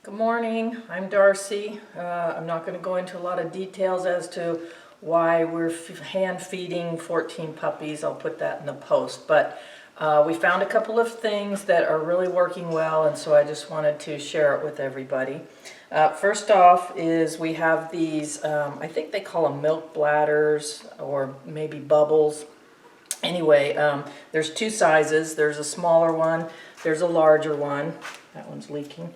Good morning, I'm Darcy. I'm not going to go into a lot of details as to why we're hand feeding 14 puppies. I'll put that in the post. But we found a couple of things that are really working well, and so I just wanted to share it with everybody. First off is we have these, I think they call them milk bladders or maybe bubbles. Anyway, there's two sizes. There's a smaller one, there's a larger one. That one's leaking.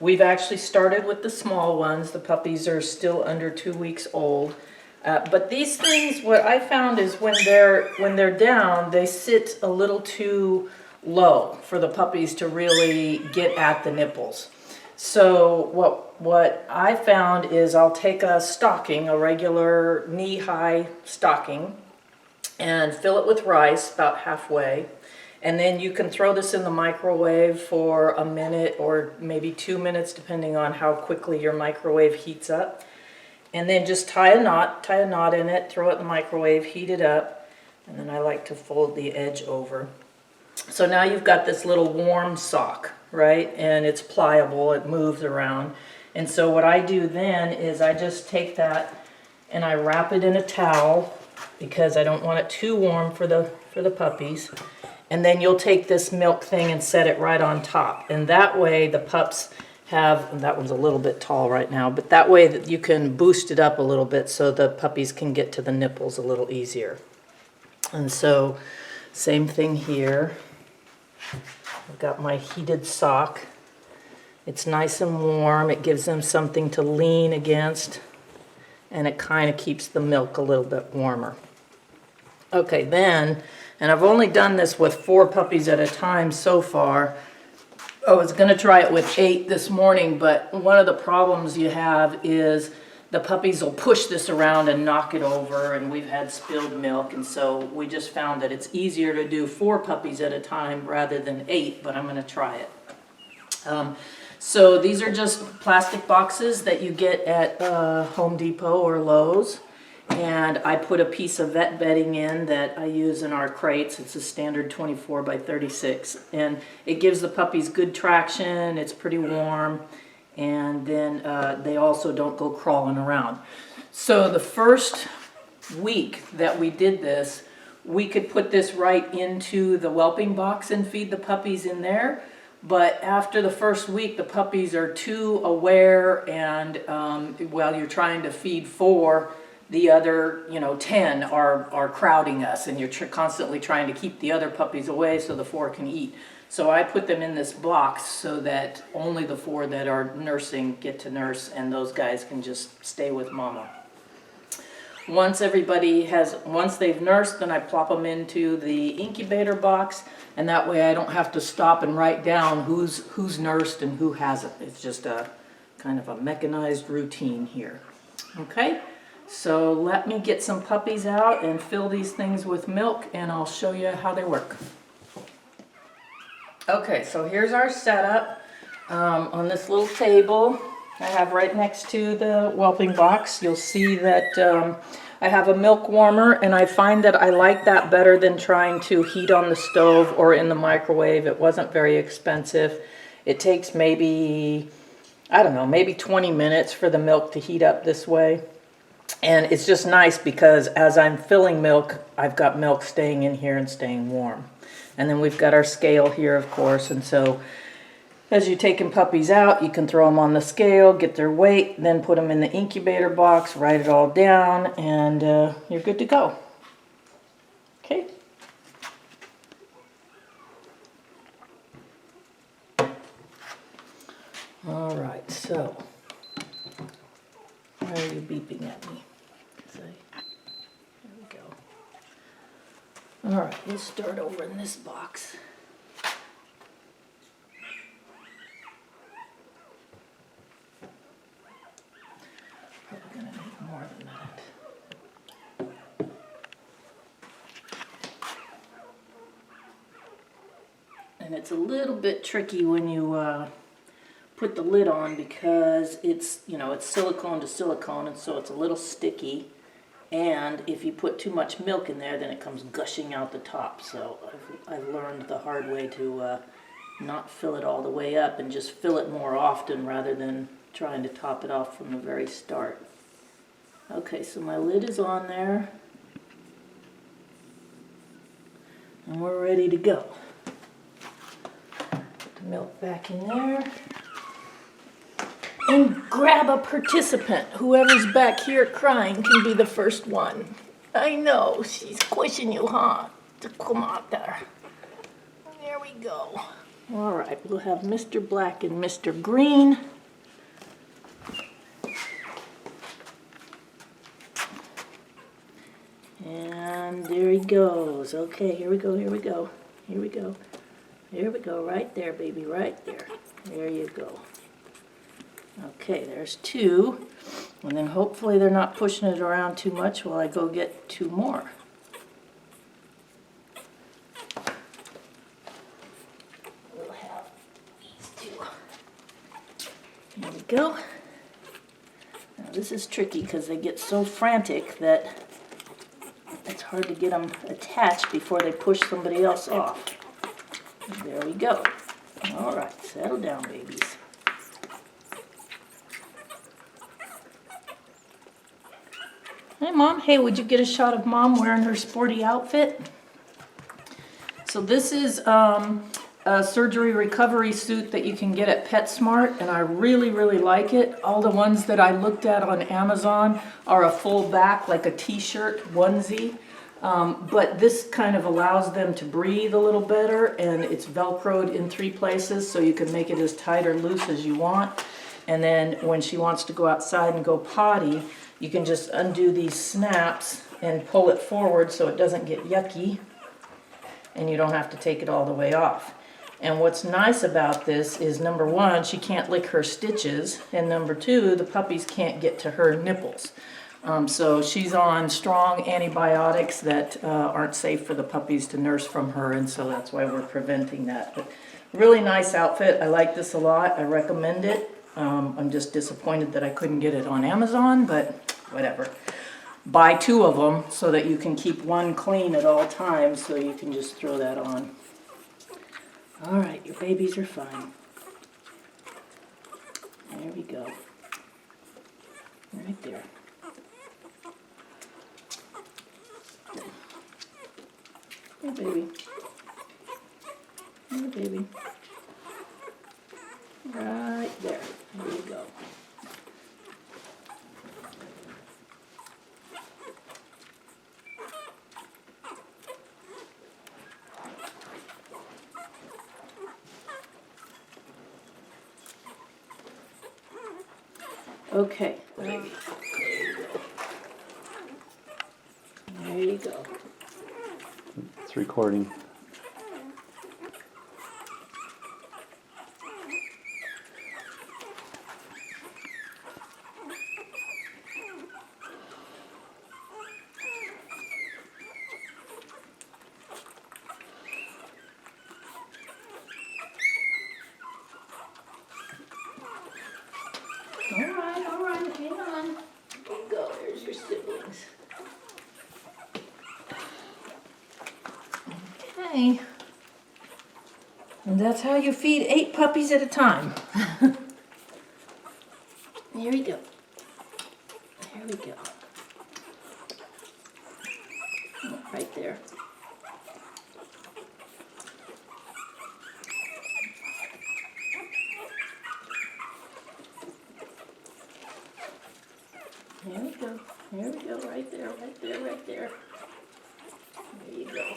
We've actually started with the small ones. The puppies are still under 2 weeks old. But these things, what I found is when they're down, they sit a little too low for the puppies to really get at the nipples. So what I found is I'll take a stocking, a regular knee-high stocking, and fill it with rice about halfway. And then you can throw this in the microwave for a minute or maybe 2 minutes, depending on how quickly your microwave heats up. And then just tie a knot in it, throw it in the microwave, heat it up, and then I like to fold the edge over. So now you've got this little warm sock, right? And it's pliable, it moves around. And so what I do then is I just take that and I wrap it in a towel because I don't want it too warm for the puppies. And then you'll take this milk thing and set it right on top. And that way the pups have, and that one's a little bit tall right now, but that way that you can boost it up a little bit so the puppies can get to the nipples a little easier. And so, same thing here. I've got my heated sock. It's nice and warm. It gives them something to lean against, and it kind of keeps the milk a little bit warmer. Okay, then, and I've only done this with 4 puppies at a time so far. I was going to try it with 8 this morning, but one of the problems you have is the puppies will push this around and knock it over, and we've had spilled milk, and so we just found that it's easier to do 4 puppies at a time rather than 8, but I'm going to try it. So these are just plastic boxes that you get at Home Depot or Lowe's. And I put a piece of vet bedding in that I use in our crates. It's a standard 24 by 36. And it gives the puppies good traction, it's pretty warm, and then they also don't go crawling around. So the first week that we did this, we could put this right into the whelping box and feed the puppies in there. But after the first week, the puppies are too aware, and while you're trying to feed 4, the other, 10 are crowding us, and you're constantly trying to keep the other puppies away so the 4 can eat. So I put them in this box so that only the 4 that are nursing get to nurse, and those guys can just stay with mama. Once they've nursed, then I plop them into the incubator box, and that way I don't have to stop and write down who's nursed and who hasn't. It's just a kind of a mechanized routine here. Okay? So let me get some puppies out and fill these things with milk, and I'll show you how they work. Okay, so here's our setup. On this little table I have right next to the whelping box, you'll see that I have a milk warmer, and I find that I like that better than trying to heat on the stove or in the microwave. It wasn't very expensive. It takes maybe 20 minutes for the milk to heat up this way. And it's just nice because as I'm filling milk, I've got milk staying in here and staying warm. And then we've got our scale here, of course, and so as you're taking puppies out, you can throw them on the scale, get their weight, then put them in the incubator box, write it all down, and you're good to go. Okay. All right, so why are you beeping at me? There we go. All right, we'll start over in this box. Probably gonna need more than that. And it's a little bit tricky when you put the lid on because it's silicone to silicone, and so it's a little sticky. And if you put too much milk in there, then it comes gushing out the top. So I've learned the hard way to not fill it all the way up and just fill it more often rather than trying to top it off from the very start. Okay, so my lid is on there. And we're ready to go. Put the milk back in there. And grab a participant. Whoever's back here crying can be the first one. I know, she's pushing you, huh? To come out there. There we go. All right, we'll have Mr. Black and Mr. Green. And there he goes. Okay, here we go, here we go. Here we go. Here we go, right there, baby, right there. There you go. Okay, there's 2. And then hopefully they're not pushing it around too much while I go get 2 more. We'll have these 2. There we go. Now this is tricky because they get so frantic that it's hard to get them attached before they push somebody else off. There we go. All right, settle down, babies. Hey, Mom. Hey, would you get a shot of Mom wearing her sporty outfit? So this is a surgery recovery suit that you can get at PetSmart, and I really, really like it. All the ones that I looked at on Amazon are a full back, like a t-shirt onesie. But this kind of allows them to breathe a little better, and it's Velcroed in 3 places, so you can make it as tight or loose as you want. And then when she wants to go outside and go potty, you can just undo these snaps and pull it forward so it doesn't get yucky, and you don't have to take it all the way off. And what's nice about this is, number 1, she can't lick her stitches, and number 2, the puppies can't get to her nipples. So she's on strong antibiotics that aren't safe for the puppies to nurse from her, and so that's why we're preventing that. But really nice outfit. I like this a lot. I recommend it. I'm just disappointed that I couldn't get it on Amazon, but whatever. Buy 2 of them so that you can keep 1 clean at all times, so you can just throw that on. All right, your babies are fine. There we go. Right there. Hey, baby. Hey, baby. Right there. There you go. Okay, baby. There you go. It's recording. All right, hang on. There you go, there's your siblings. Okay. And that's how you feed 8 puppies at a time. There we go. There we go. Oh, right there. There we go. There we go. Right there, right there, right there. There you go.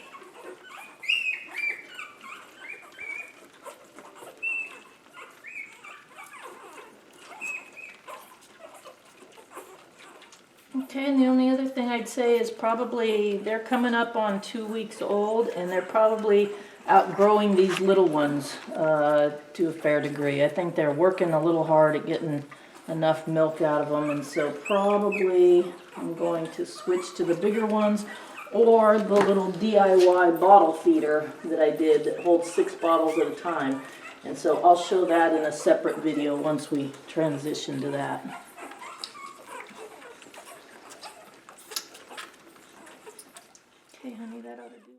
Okay, and the only other thing I'd say is probably they're coming up on 2 weeks old, and they're probably outgrowing these little ones to a fair degree. I think they're working a little hard at getting enough milk out of them, and so probably I'm going to switch to the bigger ones or the little DIY bottle feeder that I did that holds 6 bottles at a time. And so I'll show that in a separate video once we transition to that. Okay, honey, that ought to do.